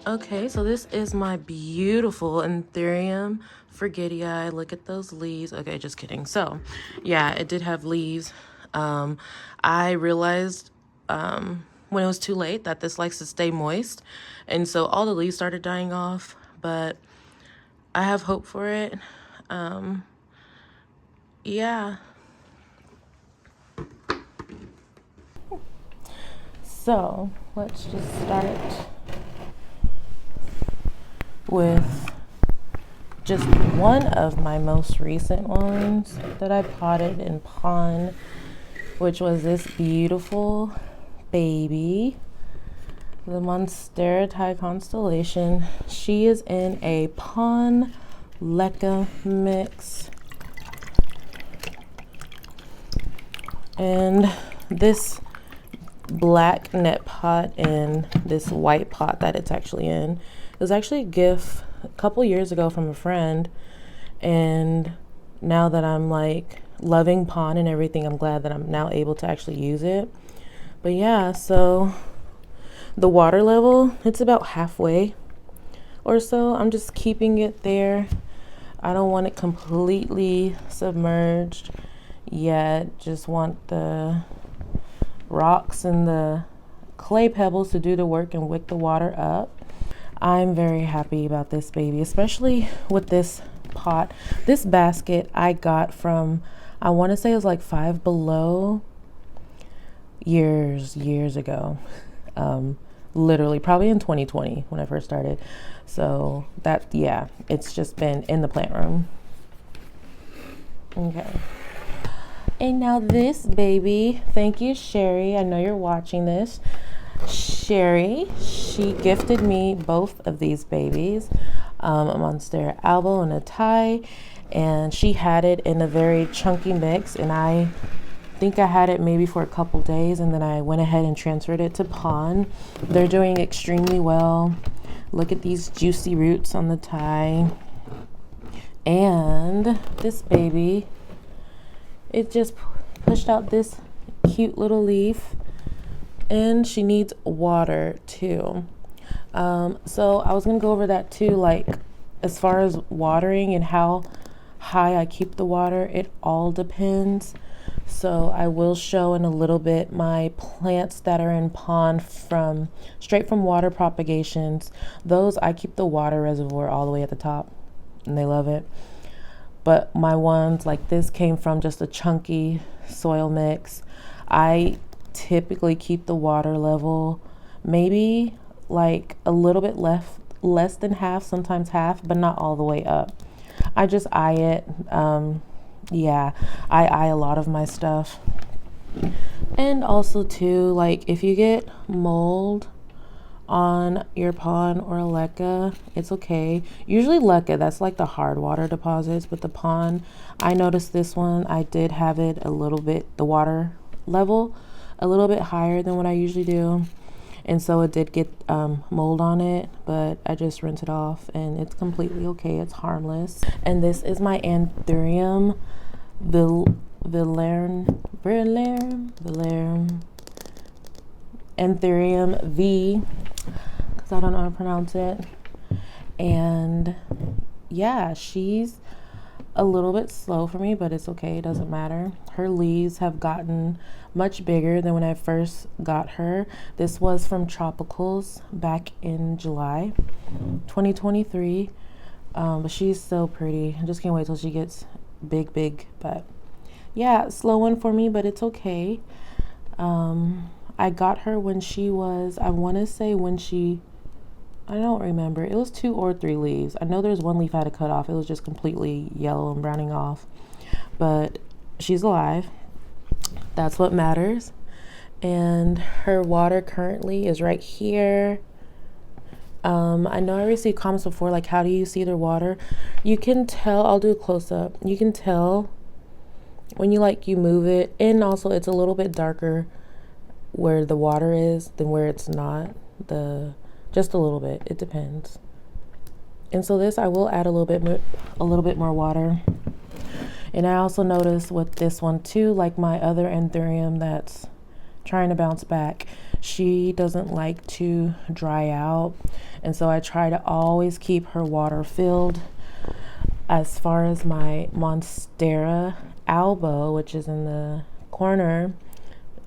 Okay, so this is my beautiful Anthurium forgetii. Look at those leaves. Okay, just kidding. So, yeah, it did have leaves. I realized when it was too late that this likes to stay moist, and so all the leaves started dying off, but I have hope for it. Yeah. So, let's just start with just one of my most recent ones that I potted in pon, which was this beautiful baby, the Monstera Thai constellation. She is in a pon leca mix, and this black net pot and this white pot that it's actually in, it was actually a gift a couple years ago from a friend, and now that I'm like loving pon and everything, I'm glad that I'm now able to actually use it. But yeah, so the water level, it's about halfway or so. I'm just keeping it there. I don't want it completely submerged yet, just want the rocks and the clay pebbles to do the work and wick the water up. I'm very happy about this baby, especially with this pot. This basket I got from, I want to say it was like Five Below years ago. Literally probably in 2020 when I first started. So that, yeah, it's just been in the plant room. Okay. And now this baby, thank you, Sherry. I know you're watching this. Sherry, she gifted me both of these babies, a Monstera albo and a Thai, and she had it in a very chunky mix, and I think I had it maybe for a couple days, and then I went ahead and transferred it to pon. They're doing extremely well. Look at these juicy roots on the Thai. And this baby, it just pushed out this cute little leaf, and she needs water too. So I was gonna go over that too, like as far as watering and how high I keep the water, it all depends. So I will show in a little bit my plants that are in pon from straight from water propagations. Those I keep the water reservoir all the way at the top, and they love it. But my ones like this came from just a chunky soil mix. I typically keep the water level maybe like a little bit less than half, sometimes half, but not all the way up. I just eye it. Yeah, I eye a lot of my stuff. And also too, like if you get mold on your pon or a leca, it's okay. Usually leca, that's like the hard water deposits, but the pon, I noticed this one, I did have it a little bit, the water level a little bit higher than what I usually do, and so it did get mold on it, but I just rinse it off and it's completely okay. It's harmless. And this is my Anthurium Anthurium V, because I don't know how to pronounce it. And yeah, she's a little bit slow for me, but it's okay, it doesn't matter. Her leaves have gotten much bigger than when I first got her. This was from Tropicals back in July 2023. But she's so pretty. I just can't wait till she gets big. But yeah, slow one for me, but it's okay. I got her when she was, I want to say when she, I don't remember. It was 2 or 3 leaves. I know there's one leaf I had to cut off. It was just completely yellow and browning off. But she's alive. That's what matters. And her water currently is right here. I know I received comments before, like, how do you see their water? You can tell, I'll do a close up. You can tell when you move it, and also it's a little bit darker where the water is than where it's not. Just a little bit, it depends. And so this, I will add a little bit more water. And I also noticed with this one too, like my other Anthurium that's trying to bounce back, She doesn't like to dry out, and so I try to always keep her water filled. As far as my Monstera albo, which is in the corner,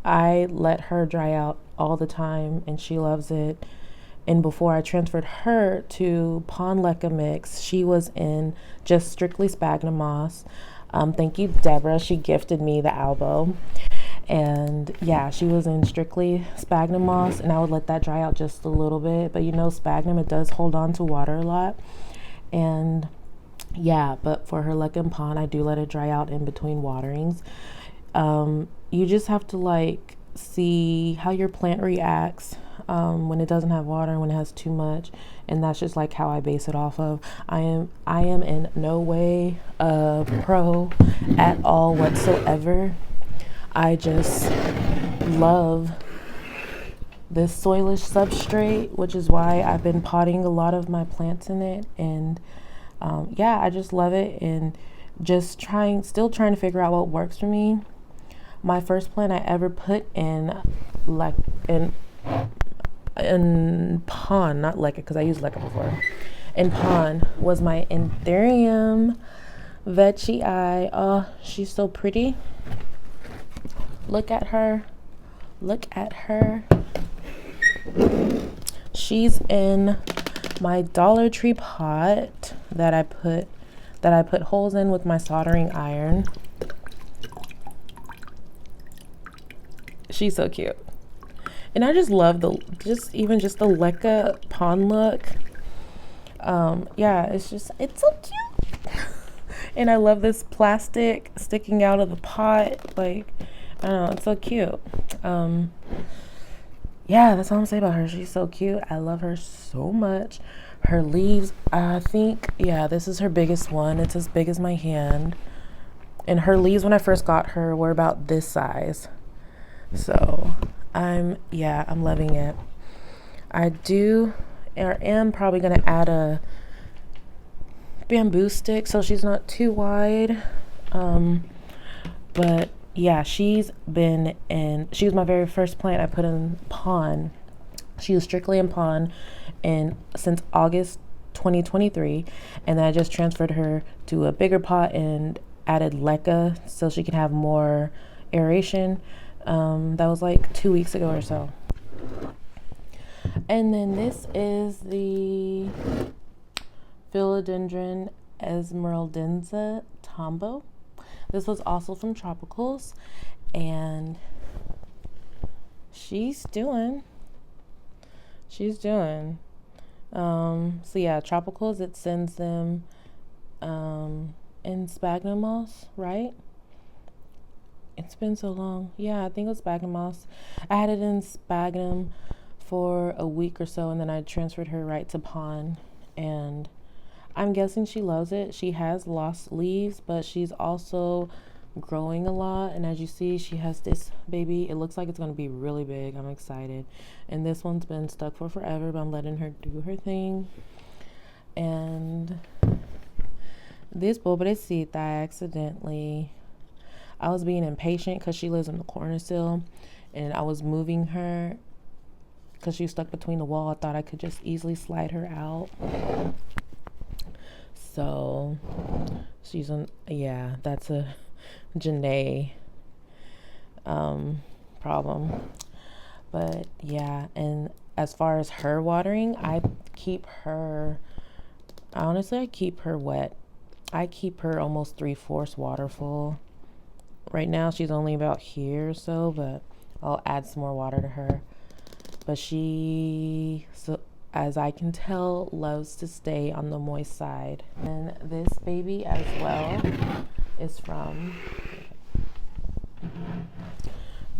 I let her dry out all the time and she loves it. And before I transferred her to Pon Leca Mix, she was in just strictly sphagnum moss. Thank you, Deborah. She gifted me the albo. And yeah, she was in strictly sphagnum moss, and I would let that dry out just a little bit. But you know, sphagnum, it does hold on to water a lot. And yeah, but for her Leca Pon, I do let it dry out in between waterings. You just have to like see how your plant reacts when it doesn't have water and when it has too much, and that's just like how I base it off of. I am in no way a pro at all whatsoever. I just love this soilish substrate, which is why I've been potting a lot of my plants in it. And yeah, I just love it, and just still trying to figure out what works for me. My first plant I ever put in pon, not leca, because I used leca before. In pon was my Anthurium vegetai. Oh, she's so pretty. Look at her. Look at her. She's in my Dollar Tree pot that I put holes in with my soldering iron. She's so cute. And I just love just the Leca Pon look. Yeah, it's so cute. And I love this plastic sticking out of the pot. Like, I don't know, it's so cute. Yeah, that's all I'm saying about her. She's so cute. I love her so much. Her leaves, I think, yeah, this is her biggest one. It's as big as my hand. And her leaves, when I first got her, were about this size. So I'm loving it. I am probably gonna add a bamboo stick so she's not too wide. But yeah, she was my very first plant I put in pon. She was strictly in pon since August 2023, and then I just transferred her to a bigger pot and added leca so she could have more aeration. That was like 2 weeks ago or so. And then this is the Philodendron esmeraldenza tombo. This was also from Tropicals, and she's doing. So yeah, Tropicals, it sends them in sphagnum moss, right? It's been so long. Yeah, I think it was sphagnum moss. I had it in sphagnum for a week or so, and then I transferred her right to pon, and I'm guessing she loves it. She has lost leaves, but she's also growing a lot, and as you see, she has this baby. It looks like it's going to be really big. I'm excited. And this one's been stuck for forever, but I'm letting her do her thing. And this pobrecita, I was being impatient because she lives in the corner still, and I was moving her because she was stuck between the wall. I thought I could just easily slide her out. So she's that's a Janae problem. But yeah, and as far as her watering, I keep her wet. I keep her almost 3/4 water full. Right now she's only about here or so, but I'll add some more water to her. But as I can tell, loves to stay on the moist side. And this baby as well is from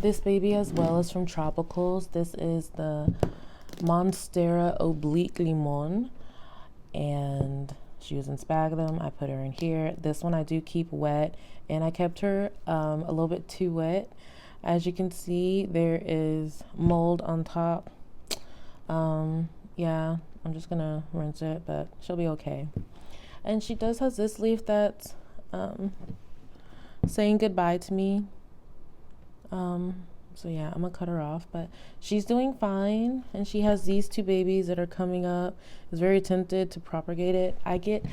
Tropicals. This is the Monstera oblique limon, and she was in sphagnum. I put her in here. This one I do keep wet, and I kept her a little bit too wet. As you can see, there is mold on top. Yeah, I'm just gonna rinse it, but she'll be okay. And she does has this leaf that's saying goodbye to me. So yeah, I'm gonna cut her off, but she's doing fine, and she has these two babies that are coming up. I was very tempted to propagate it. I get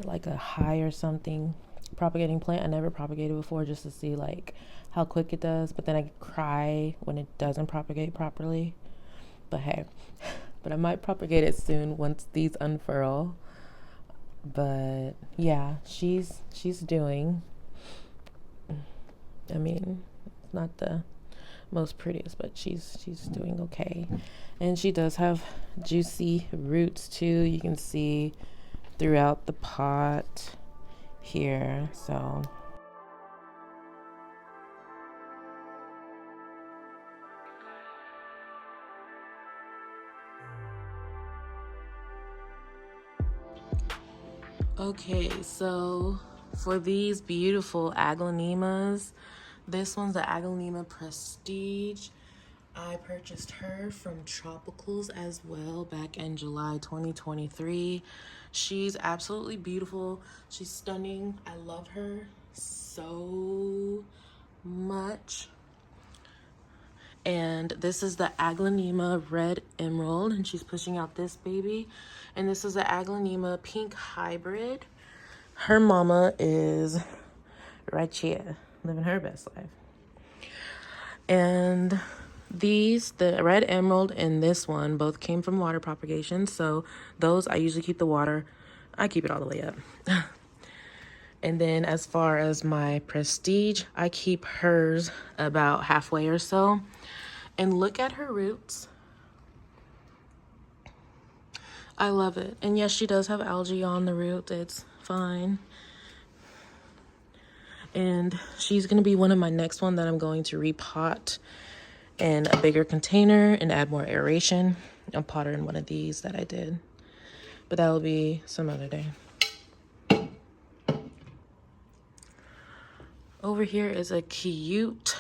like a high or something propagating plant. I never propagated before, just to see like how quick it does, but then I cry when it doesn't propagate properly. But hey, but I might propagate it soon once these unfurl. But yeah, she's doing, I mean, it's not the most prettiest, but she's doing okay. And she does have juicy roots too. You can see throughout the pot here. So okay, so for these beautiful aglaonemas, this one's the Aglaonema Prestige. I purchased her from Tropicals as well back in July 2023. She's absolutely beautiful. She's stunning. I love her so much. And this is the Aglaonema Red Emerald, and she's pushing out this baby. And this is the Aglaonema Pink Hybrid. Her mama is right here, living her best life. And these, the Red Emerald and this one, both came from water propagation. So those, I usually keep the water. I keep it all the way up. And then as far as my Prestige, I keep hers about halfway or so. And look at her roots. I love it. And yes, she does have algae on the root. It's fine. And she's going to be one of my next one that I'm going to repot in a bigger container and add more aeration. I'll pot her in one of these that I did. But that will be some other day. Over here is a cute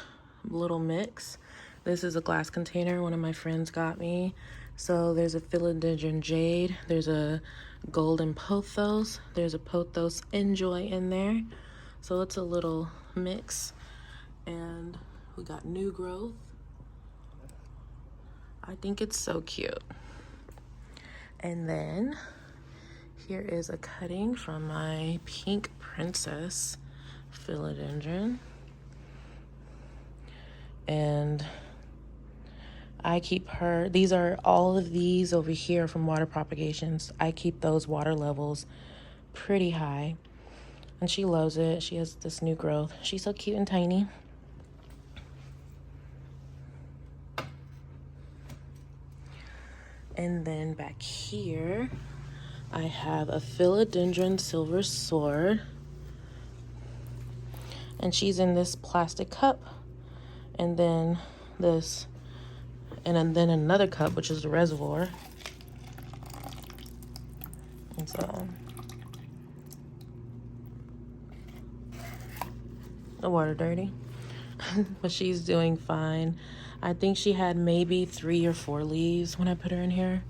little mix. This is a glass container one of my friends got me. So there's a philodendron jade, there's a golden pothos, there's a pothos enjoy in there. So it's a little mix. And we got new growth. I think it's so cute. And then here is a cutting from my Pink Princess philodendron. And I keep her, these are all of these over here from water propagations. I keep those water levels pretty high. And she loves it. She has this new growth. She's so cute and tiny. And then back here, I have a philodendron silver sword. And she's in this plastic cup. And then this, and then another cup, which is the reservoir. And so, the water dirty. But she's doing fine. I think she had maybe 3 or 4 leaves when I put her in here.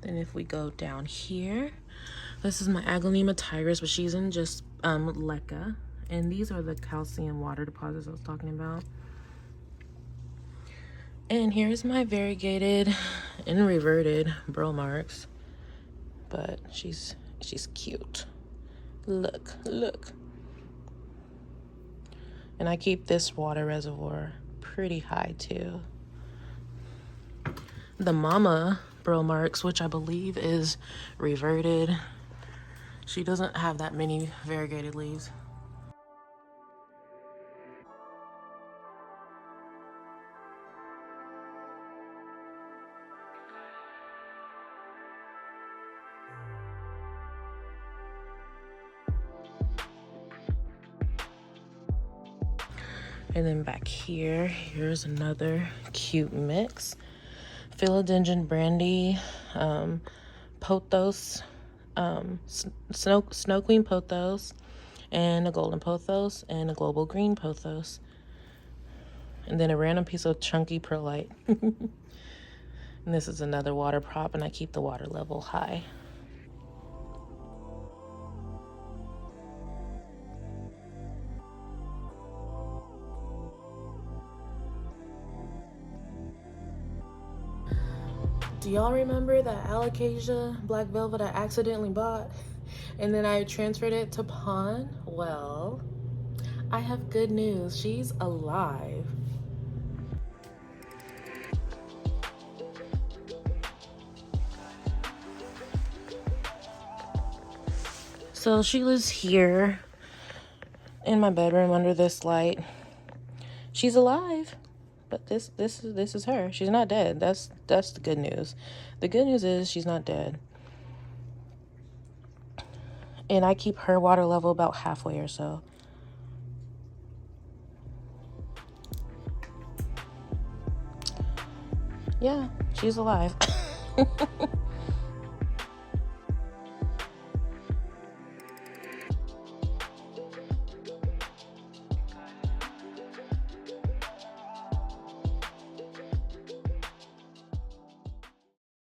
Then if we go down here, this is my Aglaonema tigress, but she's in just leca. And these are the calcium water deposits I was talking about. And here's my variegated and reverted burl marks. But she's cute. Look. And I keep this water reservoir pretty high too. The mama burl marks, which I believe is reverted. She doesn't have that many variegated leaves. And then back here, here's another cute mix. Philodendron brandy, pothos, snow queen pothos, and a golden pothos, and a global green pothos. And then a random piece of chunky perlite. And this is another water prop, and I keep the water level high. Do y'all remember that alocasia black velvet I accidentally bought and then I transferred it to PON? Well, I have good news. She's alive. So she was here in my bedroom under this light. She's alive. But this is her. She's not dead. That's the good news. The good news is she's not dead. And I keep her water level about halfway or so. Yeah, she's alive.